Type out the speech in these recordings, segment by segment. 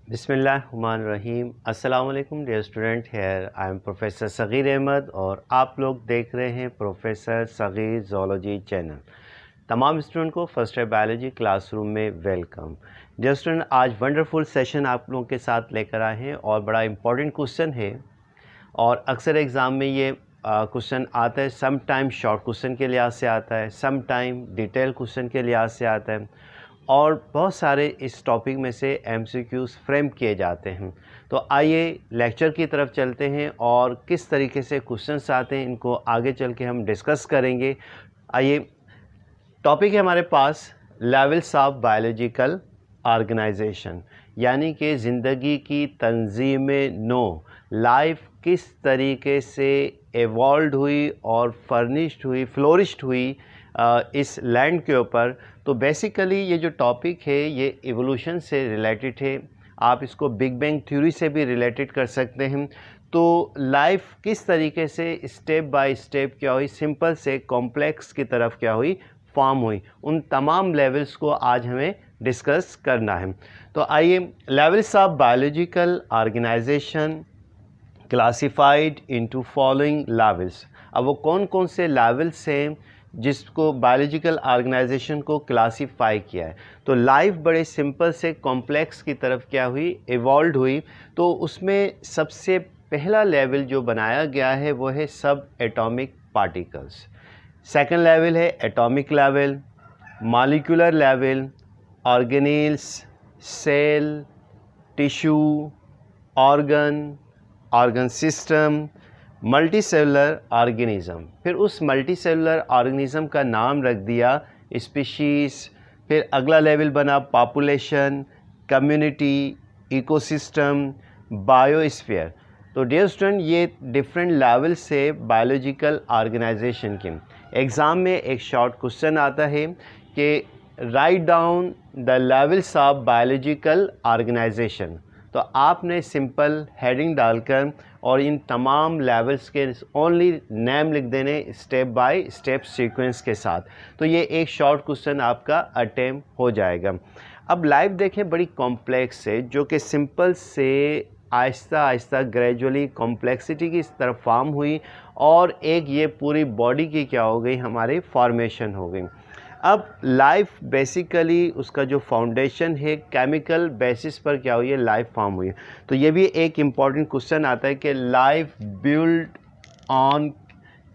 बिस्मिल्लाहिर्रहमानिर्रहीम। अस्सलाम वालेकुम dear student, here I am professor Sagir Ahmad और आप लोग देख रहे हैं प्रोफेसर सगीर ज़ूलॉजी चैनल। तमाम स्टूडेंट को फर्स्ट ईयर बायोलॉजी क्लासरूम में वेलकम। डियर स्टूडेंट, आज वंडरफुल सेशन आप लोगों के साथ लेकर आए हैं और बड़ा इम्पॉर्टेंट क्वेश्चन है और अक्सर एग्ज़ाम में ये क्वेश्चन आता है। सम टाइम शॉर्ट क्वेश्चन के लिहाज से आता है, सम टाइम डिटेल क्वेश्चन के लिहाज से आता है और बहुत सारे इस टॉपिक में से एमसीक्यूज़ फ्रेम किए जाते हैं। तो आइए लेक्चर की तरफ चलते हैं और किस तरीके से क्वेश्चंस आते हैं इनको आगे चल के हम डिस्कस करेंगे। आइए, टॉपिक है हमारे पास लेवल्स ऑफ बायोलॉजिकल ऑर्गेनाइजेशन, यानी कि ज़िंदगी की तंजीम नो, लाइफ किस तरीके से एवॉल्व हुई और फर्निश्ड हुई, फ्लोरिश्ड हुई इस लैंड के ऊपर। तो बेसिकली ये जो टॉपिक है ये इवोल्यूशन से रिलेटेड है। आप इसको बिग बैंग थ्योरी से भी रिलेटेड कर सकते हैं। तो लाइफ किस तरीके से स्टेप बाय स्टेप क्या हुई, सिंपल से कॉम्प्लेक्स की तरफ क्या हुई, फॉर्म हुई, उन तमाम लेवल्स को आज हमें डिस्कस करना है। तो आइए, levels of biological organization classified into following levels. अब वो कौन कौन से लेवल्स हैं जिसको बायोलॉजिकल ऑर्गेनाइजेशन को क्लासिफाई किया है। तो लाइफ बड़े सिंपल से कॉम्प्लेक्स की तरफ क्या हुई, इवॉल्व हुई। तो उसमें सबसे पहला लेवल जो बनाया गया है वो है subatomic particles. Second level है atomic level, molecular level, organelles, cell, tissue, organ system, multicellular organism. फिर उस मल्टी सेलुलर ऑर्गेनिज़म का नाम रख दिया स्पीशीज़। फिर अगला लेवल बना पॉपुलेशन, कम्युनिटी, इकोसिस्टम, बायोस्फीयर। तो डियर स्टूडेंट, ये डिफरेंट लेवल से बायोलॉजिकल ऑर्गेनाइजेशन के एग्ज़ाम में एक शॉर्ट क्वेश्चन आता है कि write down the levels of biological organization. तो आपने सिंपल हेडिंग डालकर और इन तमाम लेवल्स के ओनली नेम लिख देने स्टेप बाय स्टेप सीक्वेंस के साथ। तो ये एक शॉर्ट क्वेश्चन आपका अटेम्प्ट हो जाएगा। अब लाइफ देखें बड़ी कॉम्प्लेक्स है, जो कि सिंपल से आहिस्ता आहिस्ता ग्रेजुअली कॉम्प्लेक्सिटी की तरफ फॉर्म हुई और एक ये पूरी बॉडी की क्या हो गई, हमारी फॉर्मेशन हो गई। अब लाइफ बेसिकली उसका जो फाउंडेशन है केमिकल बेसिस पर क्या हुई है, लाइफ फॉर्म हुई है। तो ये भी एक इम्पॉर्टेंट क्वेश्चन आता है कि life build on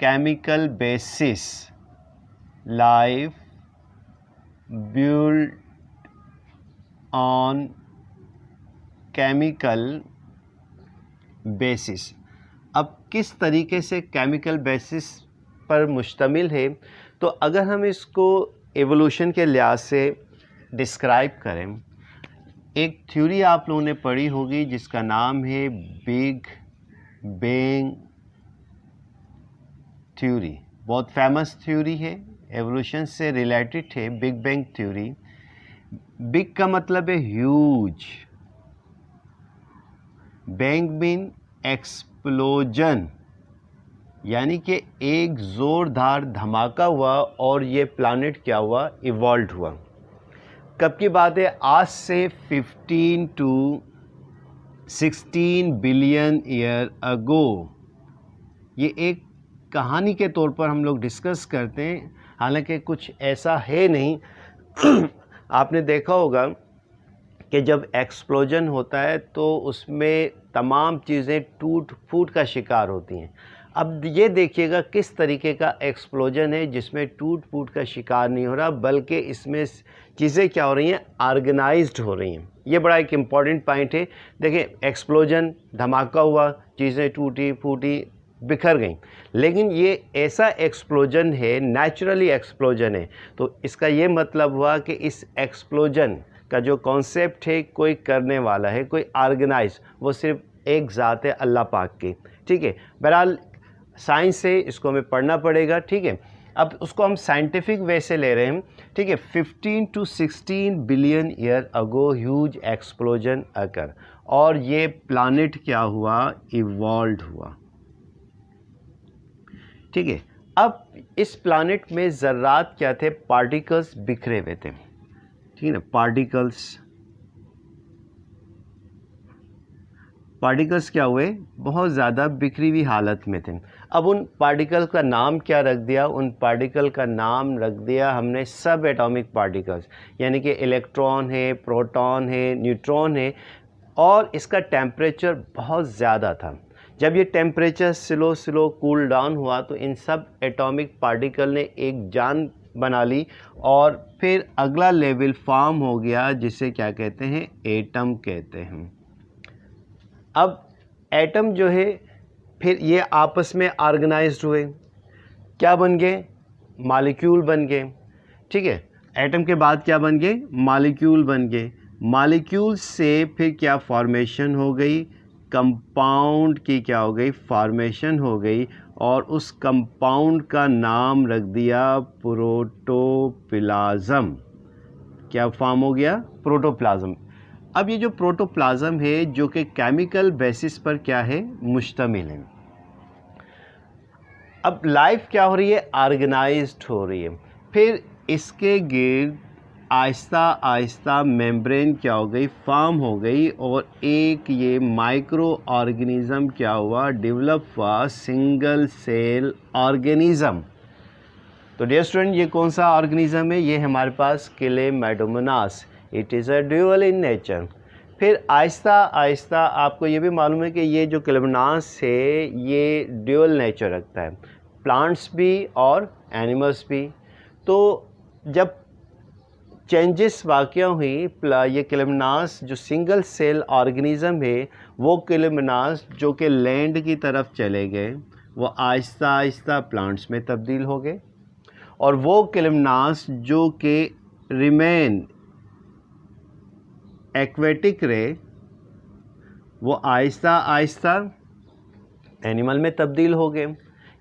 chemical basis, life build on chemical basis. अब किस तरीके से केमिकल बेसिस पर मुश्तमिल है, तो अगर हम इसको एवोल्यूशन के लिहाज से डिस्क्राइब करें, एक थ्योरी आप लोगों ने पढ़ी होगी जिसका नाम है बिग बैंग थ्योरी। बहुत फेमस थ्योरी है, एवोल्यूशन से रिलेटेड है बिग बैंग थ्योरी। बिग का मतलब है ह्यूज, बैंग मीन एक्सप्लोजन, यानी कि एक ज़ोरदार धमाका हुआ और ये प्लानट क्या हुआ, इवॉल्व हुआ। कब की बात है, आज से 15 to 16 बिलियन ईयर अगो। ये एक कहानी के तौर पर हम लोग डिस्कस करते हैं, हालांकि कुछ ऐसा है नहीं। आपने देखा होगा कि जब एक्सप्लोजन होता है तो उसमें तमाम चीज़ें टूट फूट का शिकार होती हैं। अब ये देखिएगा किस तरीके का एक्सप्लोजन है जिसमें टूट फूट का शिकार नहीं हो रहा, बल्कि इसमें चीज़ें क्या हो रही हैं, ऑर्गेनाइज्ड हो रही हैं। ये बड़ा एक इम्पॉर्टेंट पॉइंट है। देखिए, एक्सप्लोजन, धमाका हुआ, चीज़ें टूटी फूटी, बिखर गई, लेकिन ये ऐसा एक्सप्लोजन है, नेचुरली एक्सप्लोजन है। तो इसका ये मतलब हुआ कि इस एक्सप्लोजन का जो कॉन्सेप्ट है कोई करने वाला है, कोई ऑर्गेनाइज, वो सिर्फ एक ज़ात है, अल्लाह पाक की। ठीक है, बहरहाल साइंस से इसको हमें पढ़ना पड़ेगा। ठीक है, अब उसको हम साइंटिफिक वे से ले रहे हैं। ठीक है, 15 to 16 billion year ago huge explosion occur, और ये प्लानट क्या हुआ, इवॉल्व हुआ। ठीक है, अब इस प्लानिट में ज़र्रात क्या थे, पार्टिकल्स बिखरे हुए थे, ठीक है ना, पार्टिकल्स क्या हुए, बहुत ज़्यादा बिखरी हुई हालत में थे। अब उन पार्टिकल का नाम क्या रख दिया, उन पार्टिकल का नाम रख दिया हमने सब एटॉमिक पार्टिकल्स, यानी कि इलेक्ट्रॉन है, प्रोटॉन है, न्यूट्रॉन है, और इसका टेम्परेचर बहुत ज़्यादा था। जब ये टेम्परेचर स्लो कूल डाउन हुआ तो इन सब एटॉमिक पार्टिकल ने एक जान बना ली और फिर अगला लेवल फॉर्म हो गया जिसे क्या कहते हैं, एटम कहते हैं। अब एटम जो है फिर ये आपस में ऑर्गेनाइज्ड हुए, क्या बन गए, मॉलिक्यूल बन गए, ठीक है। एटम के बाद क्या बन गए, मॉलिक्यूल बन गए। मॉलिक्यूल से फिर क्या फॉर्मेशन हो गई, कंपाउंड की क्या हो गई, फॉर्मेशन हो गई, और उस कंपाउंड का नाम रख दिया प्रोटोप्लाज्म। क्या फॉर्म हो गया, प्रोटोप्लाज्म। अब ये जो प्रोटोप्लाज्म है जो कि केमिकल बेसिस पर क्या है, मुश्तमिल है। अब लाइफ क्या हो रही है, ऑर्गेनाइज्ड हो रही है। फिर इसके गिर्द आहिस्ता आहिस्ता मेम्ब्रेन क्या हो गई, फॉर्म हो गई, और एक ये माइक्रो ऑर्गेनिज्म क्या हुआ, डेवलप हुआ, सिंगल सेल ऑर्गेनिज्म। तो डियर स्टूडेंट, ये कौन सा ऑर्गेनिज्म है, ये हमारे पास Chlamydomonas. It is a dual in nature. फिर आहिस्ता आहिस्ता आपको ये भी मालूम है कि ये जो क्लेमाइडोमोनास है ये ड्यूअल नेचर रखता है, प्लांट्स भी और एनिमल्स भी। तो जब चेंजेस वाक़या हुई, ये क्लेमाइडोमोनास जो सिंगल सेल ऑर्गेनिज्म है, वो क्लेमाइडोमोनास जो कि लैंड की तरफ चले गए, वो आहिस्ता आहिस्ता प्लांट्स में तब्दील हो गए, और वो क्लेमाइडोमोनास जो कि रिमेन एक्वेटिक रहे, वो आहिस्ता आहिस्ता एनिमल में तब्दील हो गए।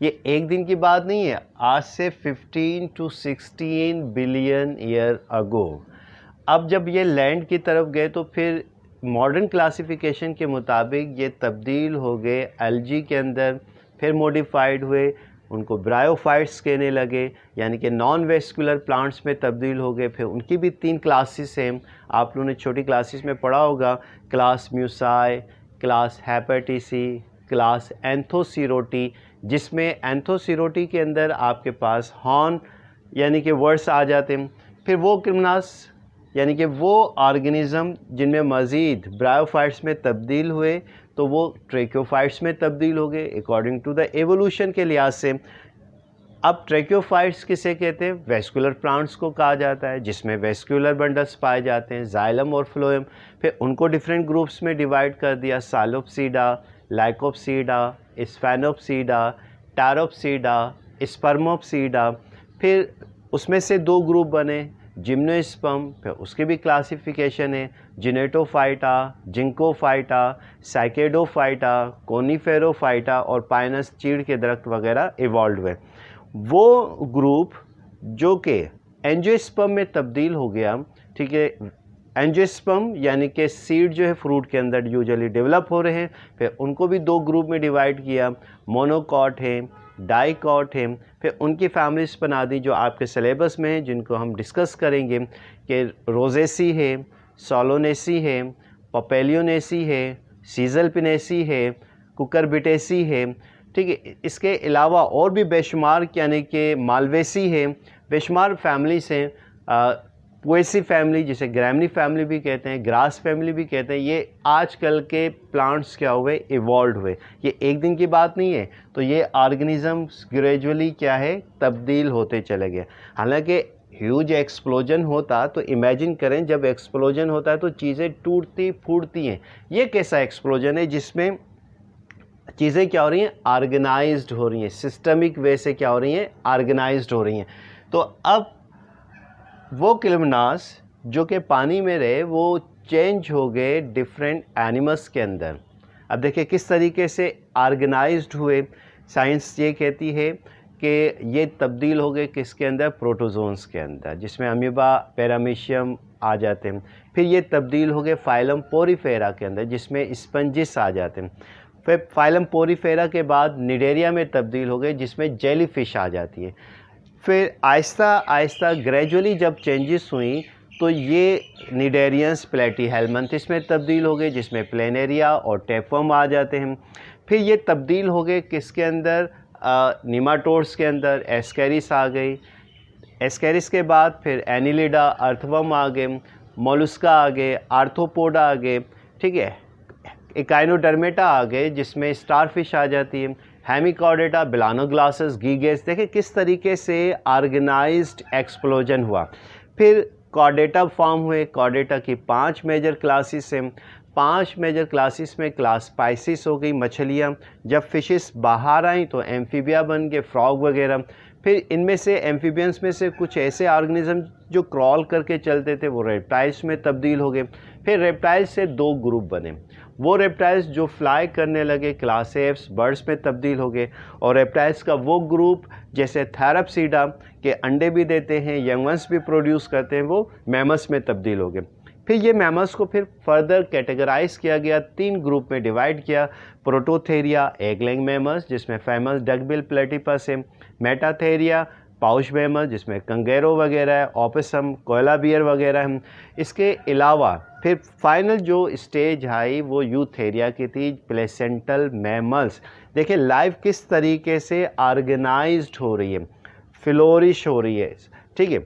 ये एक दिन की बात नहीं है, आज से 15 to 16 बिलियन ईयर अगो। अब जब ये लैंड की तरफ गए तो फिर मॉडर्न क्लासिफिकेशन के मुताबिक ये तब्दील हो गए एल्गी के अंदर, फिर मॉडिफाइड हुए, उनको ब्रायोफाइट्स कहने लगे, यानी कि नॉन वेस्कुलर प्लांट्स में तब्दील हो गए। फिर उनकी भी 3 क्लासेस हैं, आप लोगों ने छोटी क्लासेस में पढ़ा होगा, क्लास म्यूसाई, क्लास हेपेटिसी, क्लास एंथोसीरोटी, जिसमें एंथोसीरोटी के अंदर आपके पास हॉर्न यानी कि वर्ड्स आ जाते हैं। फिर वो क्लेमाइडोमोनास यानी कि वो ऑर्गेनिज़म जिनमें मज़ीद ब्रायोफाइट्स में तब्दील हुए तो वो ट्रैकियोफाइट्स में तब्दील हो गए अकॉर्डिंग टू द एवोल्यूशन के लिहाज से। अब ट्रैकियोफाइट्स किसे कहते हैं, वेस्कुलर प्लांट्स को कहा जाता है, जिसमें वेस्कुलर बंडल्स पाए जाते हैं, जाइलम और फ्लोएम। फिर उनको डिफरेंट ग्रुप्स में डिवाइड कर दिया, सालोप्सीडा, लाइकोप्सीडा, स्फेनोप्सीडा, टैरोप्सीडा, स्पर्मोप्सीडा। फिर उसमें से 2 ग्रुप बने, जिम्नोस्पर्म, फिर उसकी भी क्लासिफिकेशन है, जिनेटोफाइटा, जिंकोफाइटा, साइकेडोफाइटा, कोनीफेरोफाइटा, और पाइनस चीड़ के दरख्त वगैरह इवॉल्व हुए। वो ग्रुप जो कि एंजियोस्पर्म में तब्दील हो गया, ठीक है, एंजियोस्पर्म यानी कि सीड जो है फ्रूट के अंदर यूजुअली डेवलप हो रहे हैं, फिर उनको भी 2 ग्रुप में डिवाइड किया, मोनोकॉट है, डाइकॉट है। फिर उनकी फैमिलीज बना दी जो आपके सिलेबस में है, जिनको हम डिस्कस करेंगे कि रोजेसी है, सोलोनेसी है, पपेलियोनेसी है, सीजलपिनेसी है, कुकरबिटेसी है, ठीक है। इसके अलावा और भी बेशुमार यानी कि मालवेसी है, बेशुमार फैमिलीज हैं, पोएसी फैमिली जिसे ग्रैमनी फैमिली भी कहते हैं, ग्रास फैमिली भी कहते हैं। ये आजकल के प्लांट्स क्या हुए, इवॉल्व हुए, ये एक दिन की बात नहीं है। तो ये ऑर्गेनिजम्स ग्रेजुअली क्या है, तब्दील होते चले गए। हालांकि ह्यूज एक्सप्लोजन होता तो इमेजिन करें, जब एक्सप्लोजन होता है तो चीज़ें टूटती फूटती हैं। ये कैसा एक्सप्लोजन है जिसमें चीज़ें क्या हो रही हैं, ऑर्गेनाइज्ड हो रही हैं, सिस्टमिक वे से क्या हो रही हैं, ऑर्गेनाइज्ड हो रही हैं। तो अब वो क्लेमाइडोमोनास जो कि पानी में रहे वो चेंज हो गए डिफरेंट एनिमल्स के अंदर। अब देखिए किस तरीके से ऑर्गेनाइज्ड हुए। साइंस ये कहती है कि ये तब्दील हो गए किसके अंदर, प्रोटोजोन्स के अंदर, जिसमें अमीबा, पैरामीशियम आ जाते हैं। फिर ये तब्दील हो गए फाइलम पोरीफेरा के अंदर, जिसमें स्पंजिस आ जाते हैं। फिर फाइलम पोरीफेरा के बाद निडेरिया में तब्दील हो गए जिसमें जेली फिश आ जाती है। फिर आहिस्ता आहिस्ता ग्रेजुअली जब चेंजेस हुई तो ये निडेरियंस प्लेटीहेलमिन्थेस में तब्दील हो गए जिसमें प्लेनेरिया और टेपवर्म आ जाते हैं। फिर ये तब्दील हो गए किसके अंदर, निमाटोड्स के अंदर, एस्केरिस आ गई। एस्केरिस के बाद फिर एनिलिडा, अर्थवर्म आ गए, मोलुस्का आ गए, आर्थ्रोपोडा आ गए, ठीक है, इकाइनोडर्मेटा आ गए जिसमें स्टारफिश आ जाती है, हेमिकॉर्डेटा, बिलानोग्लासेस, गीगेस। देखें किस तरीके से ऑर्गेनाइज्ड एक्सप्लोजन हुआ। फिर कॉर्डेटा फॉर्म हुए। कॉर्डेटा की 5 मेजर क्लासेस हैं। 5 मेजर क्लासेस में क्लास स्पाइसिस हो गई, मछलियाँ। जब फिशेस बाहर आई तो एम्फीबिया बन गए, फ्रॉग वगैरह। फिर इनमें से एम्फीबियंस में से कुछ ऐसे ऑर्गेनिज्म जो क्रॉल करके चलते थे वो रेप्टाइल्स में तब्दील हो गए। फिर रेप्टाइल्स से 2 ग्रुप बने। वो रेप्टाइल्स जो फ्लाई करने लगे क्लास एफ्स, बर्ड्स में तब्दील हो गए। और रेप्टाइल्स का वो ग्रुप जैसे थैरप्सीडा के अंडे भी देते हैं, यंग वंस भी प्रोड्यूस करते हैं, वो मैमल्स में तब्दील हो गए। फिर ये मैमल्स को फिर फर्दर कैटेगराइज किया गया, 3 ग्रुप में डिवाइड किया। प्रोटोथेरिया, एग लेइंग मैमल्स जिसमें फेमस डकबिल प्लेटिपस है। मेटाथेरिया, पाउच मैमल जिसमें कंगेरो वगैरह है, ओपिसम, कोयला बियर वगैरह हैं। इसके अलावा फिर फाइनल जो स्टेज आई वो यूथेरिया की थी, प्लेसेंटल मैमल्स। देखिए लाइफ किस तरीके से ऑर्गेनाइज्ड हो रही है, फ्लोरिश हो रही है, ठीक है,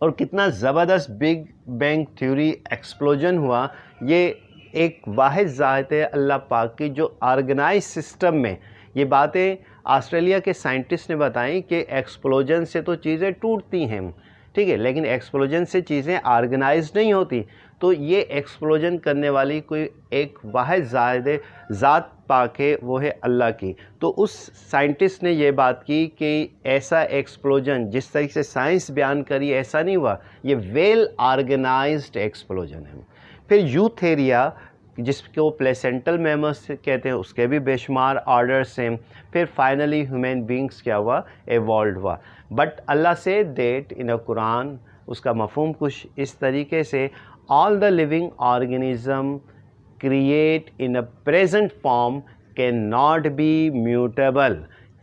और कितना ज़बरदस्त बिग बैंग थ्योरी एक्सप्लोजन हुआ। ये एक वाहिद ज़ात है अल्लाह पाक की जो ऑर्गेनाइज सिस्टम में, ये बातें ऑस्ट्रेलिया के साइंटिस्ट ने बताई कि एक्सप्लोजन से तो चीज़ें टूटती हैं, ठीक है, लेकिन एक्सप्लोजन से चीज़ें ऑर्गेनाइज नहीं होती। तो ये एक्सप्लोजन करने वाली कोई एक वाहिद ज़ात पाक है, वो है अल्लाह की। तो उस साइंटिस्ट ने ये बात की कि ऐसा एक्सप्लोजन जिस तरीके से साइंस बयान करी ऐसा नहीं हुआ, ये वेल ऑर्गेनाइज्ड एक्सप्लोजन है। फिर यूथेरिया जिसको प्लेसेंटल मैमल्स कहते हैं, उसके भी बेशुमार ऑर्डर्स हैं। फिर फाइनली ह्यूमन बींग्स क्या हुआ, एवॉल्व हुआ। बट अल्लाह से डेट इन अ कुरान उसका मफहूम कुछ इस तरीके से, all the living organism create in a present form can not be mutable,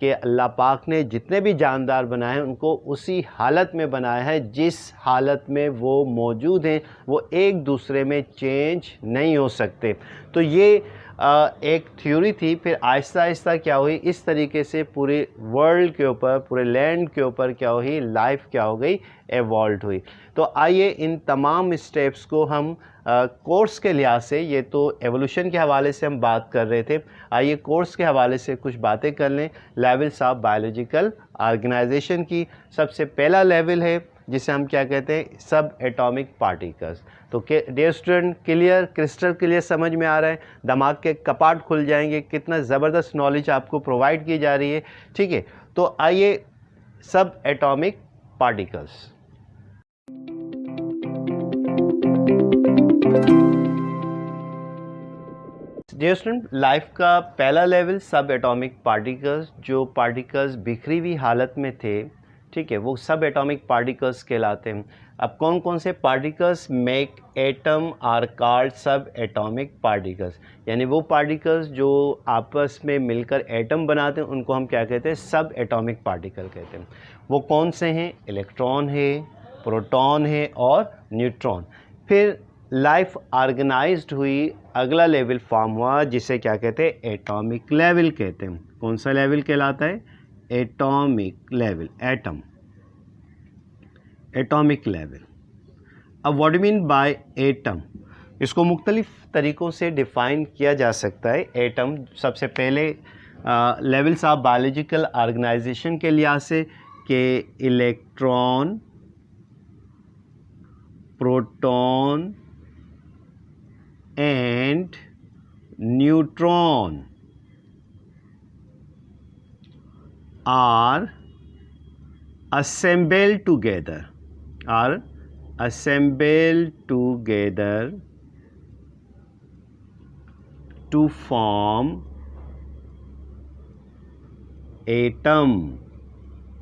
कि अल्लाह पाक ने जितने भी जानदार बनाए हैं उनको उसी हालत में बनाया है जिस हालत में वो मौजूद हैं, वो एक दूसरे में चेंज नहीं हो सकते। तो ये एक थ्योरी थी। फिर आहिस्ता आहिस्ता क्या हुई, इस तरीके से पूरे वर्ल्ड के ऊपर, पूरे लैंड के ऊपर क्या हुई, लाइफ क्या हो गई, एवॉल्व हुई। तो आइए इन तमाम स्टेप्स को हम कोर्स के लिहाज से, ये तो एवोल्यूशन के हवाले से हम बात कर रहे थे, आइए कोर्स के हवाले से कुछ बातें कर लें लेवल्स ऑफ बायोलॉजिकल ऑर्गेनाइजेशन की। सबसे पहला लेवल है जिसे हम क्या कहते हैं, सब एटॉमिक पार्टिकल्स। तो dear student, clear, crystal clear समझ में आ रहा है, दिमाग के कपाट खुल जाएंगे, कितना ज़बरदस्त नॉलेज आपको प्रोवाइड की जा रही है, ठीक है। तो आइए subatomic particles. Dear student, life का पहला लेवल सब एटॉमिक पार्टिकल्स, जो पार्टिकल्स बिखरी हुई हालत में थे, ठीक है, वो सब एटॉमिक पार्टिकल्स कहलाते हैं। अब कौन कौन से particles make atom are called subatomic particles, यानी वो पार्टिकल्स जो आपस में मिलकर एटम बनाते हैं उनको हम क्या कहते हैं, सब एटॉमिक पार्टिकल कहते हैं। वो कौन से हैं, इलेक्ट्रॉन है, प्रोटॉन है और न्यूट्रॉन। फिर लाइफ ऑर्गेनाइज्ड हुई, अगला लेवल फॉर्म हुआ जिसे क्या कहते हैं, एटॉमिक लेवल कहते हैं। कौन सा लेवल कहलाता है, atomic level, atom, atomic level. अब what do mean by atom, इसको मुख्तलिफ तरीक़ों से डिफ़ाइन किया जा सकता है। एटम सबसे पहले लेवल्स ऑफ बायोलॉजिकल ऑर्गेनाइजेशन के लिहाज से कि electron, proton and neutron are assembled together to form atom,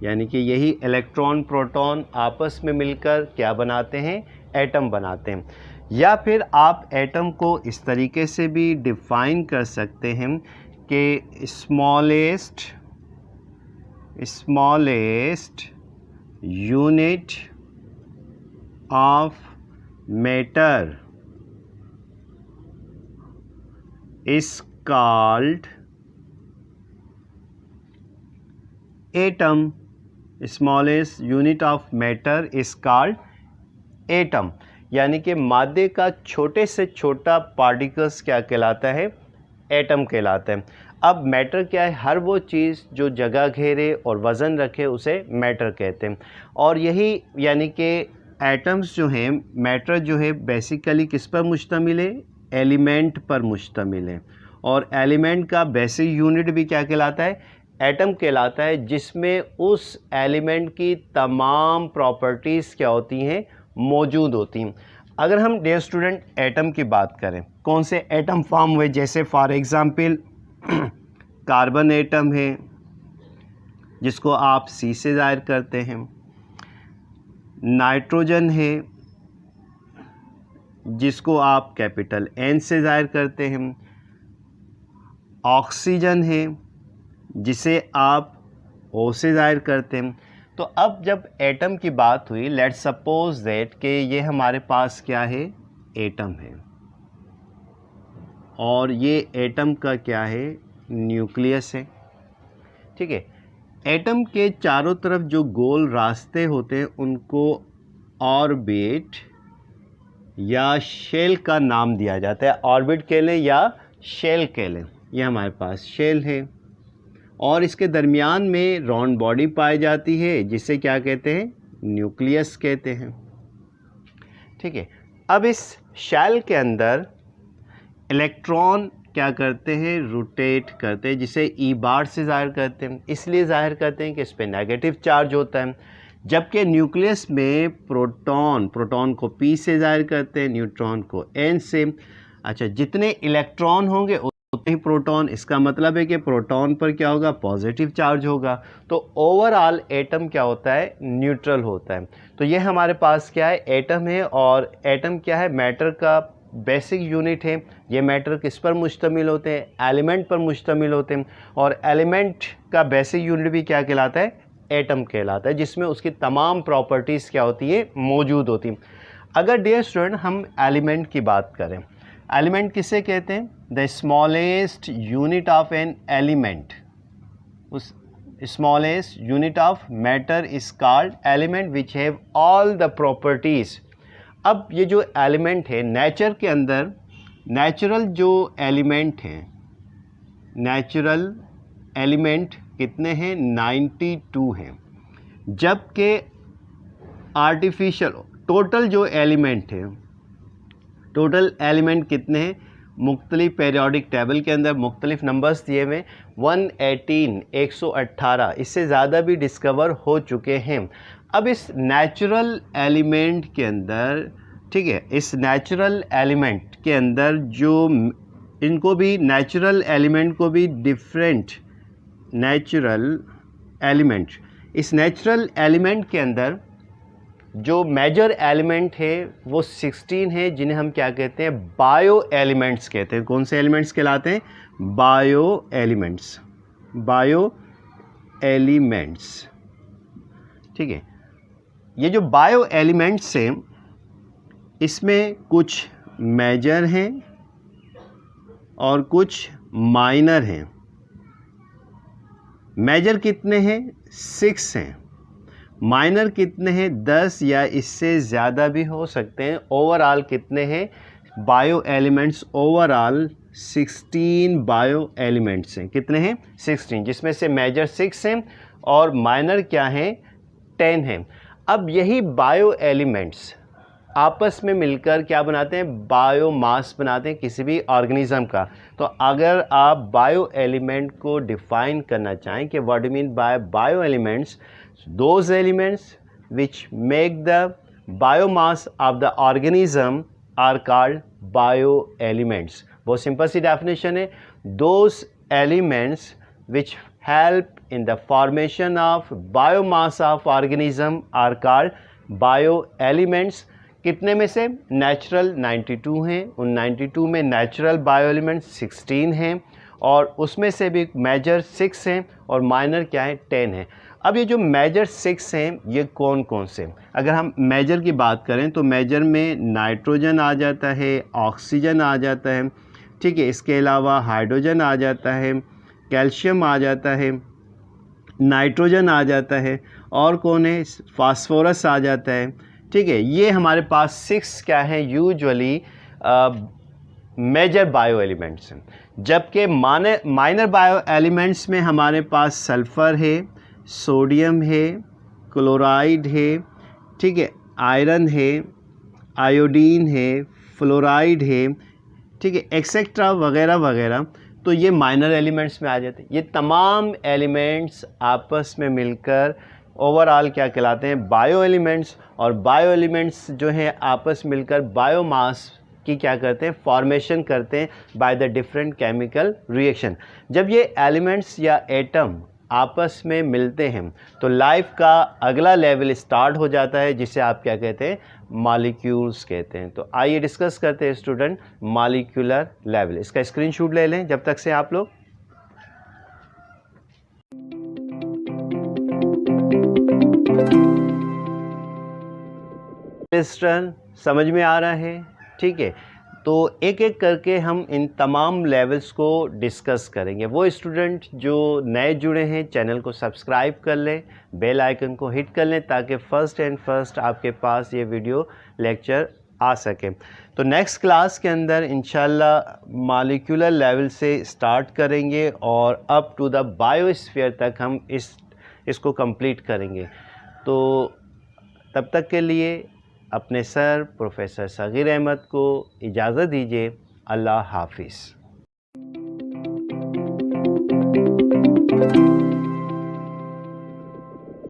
यानी कि यही इलेक्ट्रॉन प्रोटॉन आपस में मिलकर क्या बनाते हैं, एटम बनाते हैं। या फिर आप एटम को इस तरीके से भी डिफ़ाइन कर सकते हैं के smallest unit of matter is called atom. Smallest unit of matter is called atom. यानी कि मादे का छोटे से छोटा पार्टिकल्स क्या कहलाता है? एटम कहलाता है। अब मैटर क्या है? हर वो चीज़ जो जगह घेरे और वज़न रखे उसे मैटर कहते हैं। और यही यानी कि एटम्स जो हैं, मैटर जो है बेसिकली किस पर मुश्तमिल है? एलिमेंट पर मुश्तमिल है। और एलिमेंट का बेसिक यूनिट भी क्या कहलाता है? एटम कहलाता है, जिसमें उस एलिमेंट की तमाम प्रॉपर्टीज़ क्या होती हैं? मौजूद होती हैं। अगर हम डियर स्टूडेंट एटम की बात करें, कौन से एटम फॉर्म हुए? जैसे फॉर एग्ज़ाम्पल कार्बन एटम है, जिसको आप सी से ज़ाहिर करते हैं। नाइट्रोजन है, जिसको आप कैपिटल एन से ज़ाहिर करते हैं। ऑक्सीजन है, जिसे आप ओ से ज़ाहिर करते हैं। तो अब जब एटम की बात हुई, लेट्स सपोज दैट कि ये हमारे पास क्या है? एटम है। और ये एटम का क्या है? न्यूक्लियस है। ठीक है। एटम के चारों तरफ जो गोल रास्ते होते हैं उनको ऑर्बिट या शेल का नाम दिया जाता है। ऑर्बिट कह लें या शेल कह लें। ये हमारे पास शेल है और इसके दरमियान में राउंड बॉडी पाई जाती है, जिसे क्या कहते हैं? न्यूक्लियस कहते हैं। ठीक है। अब इस शेल के अंदर इलेक्ट्रॉन क्या करते हैं? रोटेट करते हैं, जिसे ई बार से ज़ाहिर करते हैं। इसलिए ज़ाहिर करते हैं कि इस पर नेगेटिव चार्ज होता है। जबकि न्यूक्लियस में प्रोटॉन को पी से ज़ाहिर करते हैं, न्यूट्रॉन को एन से। अच्छा, जितने इलेक्ट्रॉन होंगे उतने ही प्रोटॉन। इसका मतलब है कि प्रोटॉन पर क्या होगा? पॉजिटिव चार्ज होगा। तो ओवरऑल एटम क्या होता है? न्यूट्रल होता है। तो ये हमारे पास क्या है? एटम है। और एटम क्या है? मैटर का बेसिक यूनिट है। ये मैटर किस पर मुश्तमिल होते हैं? एलिमेंट पर मुश्तमिल होते हैं। और एलिमेंट का बेसिक यूनिट भी क्या कहलाता है? एटम कहलाता है, जिसमें उसकी तमाम प्रॉपर्टीज़ क्या होती है? मौजूद होती हैं। अगर डियर स्टूडेंट हम एलिमेंट की बात करें, एलिमेंट किसे कहते हैं? The smallest unit of an element, उस smallest unit of matter is called element which have all the properties. अब ये जो एलिमेंट है, नेचर के अंदर नेचुरल जो एलिमेंट हैं, नेचुरल एलिमेंट कितने हैं? 92 हैं। जबकि आर्टिफिशियल टोटल जो एलिमेंट है, टोटल एलिमेंट कितने हैं? मुख्तलिफ पेरियोडिक टेबल के अंदर मुख्तलिफ नंबर्स दिए हुए 118, 118, इससे ज़्यादा भी डिस्कवर हो चुके हैं। अब इस नेचुरल एलिमेंट के अंदर, ठीक है, इस नेचुरल एलिमेंट के अंदर जो इनको भी नेचुरल एलिमेंट को भी डिफरेंट नेचुरल एलिमेंट, इस नेचुरल एलिमेंट के अंदर जो मेजर एलिमेंट है वो 16 है, जिन्हें हम क्या कहते हैं? बायो एलिमेंट्स कहते हैं। कौन से एलिमेंट्स कहलाते हैं? Bio elements. Bio elements. ठीक है। ये जो बायो एलिमेंट्स हैं, इसमें कुछ मेजर हैं और कुछ माइनर हैं। मेजर कितने हैं? 6 हैं। माइनर कितने हैं? 10 या इससे ज़्यादा भी हो सकते हैं। ओवरऑल कितने हैं bio elements? Overall 16 bio elements हैं। कितने हैं? 16, जिसमें से मेजर 6 हैं और माइनर क्या हैं? 10 हैं। अब यही बायो एलिमेंट्स आपस में मिलकर क्या बनाते हैं? बायोमास बनाते हैं किसी भी ऑर्गेनिज्म का। तो अगर आप बायो एलिमेंट को डिफाइन करना चाहें कि what do mean bye bio elements, those elements which make the biomass of the organism are called bioelements। बहुत सिंपल सी डेफिनेशन है। those elements which help in the formation of biomass of organism are called bioelements। कितने में से? Natural 92 हैं। उन 92 में natural bio elements 16 हैं और उसमें से भी मेजर 6 हैं और माइनर क्या है 10 है। अब ये जो मेजर 6 हैं ये कौन कौन से हैं? अगर हम मेजर की बात करें तो मेजर में नाइट्रोजन आ जाता है, ऑक्सीजन आ जाता है, ठीक है, इसके अलावा हाइड्रोजन आ जाता है, कैल्शियम आ जाता है, नाइट्रोजन आ जाता है, और कौन है, फास्फोरस आ जाता है, ठीक है। ये हमारे पास 6 क्या है यूजुअली मेजर बायो एलिमेंट्स हैं। जबकि माइनर बायो एलिमेंट्स में हमारे पास सल्फ़र है, सोडियम है, क्लोराइड है, ठीक है, आयरन है, आयोडीन है, फ्लोराइड है, ठीक है, एक्सेट्रा वगैरह वगैरह। तो ये माइनर एलिमेंट्स में आ जाते हैं। ये तमाम एलिमेंट्स आपस में मिलकर ओवरऑल क्या कहलाते हैं, बायो एलिमेंट्स। और बायो एलिमेंट्स जो हैं आपस मिलकर बायोमास की क्या करते हैं, फॉर्मेशन करते हैं by the different chemical reaction. जब ये एलिमेंट्स या एटम आपस में मिलते हैं तो लाइफ का अगला लेवल स्टार्ट हो जाता है, जिसे आप क्या कहते हैं, मॉलिक्यूल्स कहते हैं। तो आइए डिस्कस करते हैं स्टूडेंट मॉलिक्यूलर लेवल। इसका स्क्रीनशॉट ले लें जब तक से आप लोग। समझ में आ रहा है, ठीक है। तो एक एक करके हम इन तमाम लेवल्स को डिस्कस करेंगे। वो स्टूडेंट जो नए जुड़े हैं चैनल को सब्सक्राइब कर लें, बेल आइकन को हिट कर लें, ताकि फर्स्ट आपके पास ये वीडियो लेक्चर आ सके। तो नेक्स्ट क्लास के अंदर इंशाल्लाह मॉलिक्यूलर लेवल से स्टार्ट करेंगे और अप टू द बायोस्फीयर तक हम इसको कंप्लीट करेंगे। तो तब तक के लिए अपने सर प्रोफेसर सगीर अहमद को इजाज़त दीजिए। अल्लाह हाफिज़।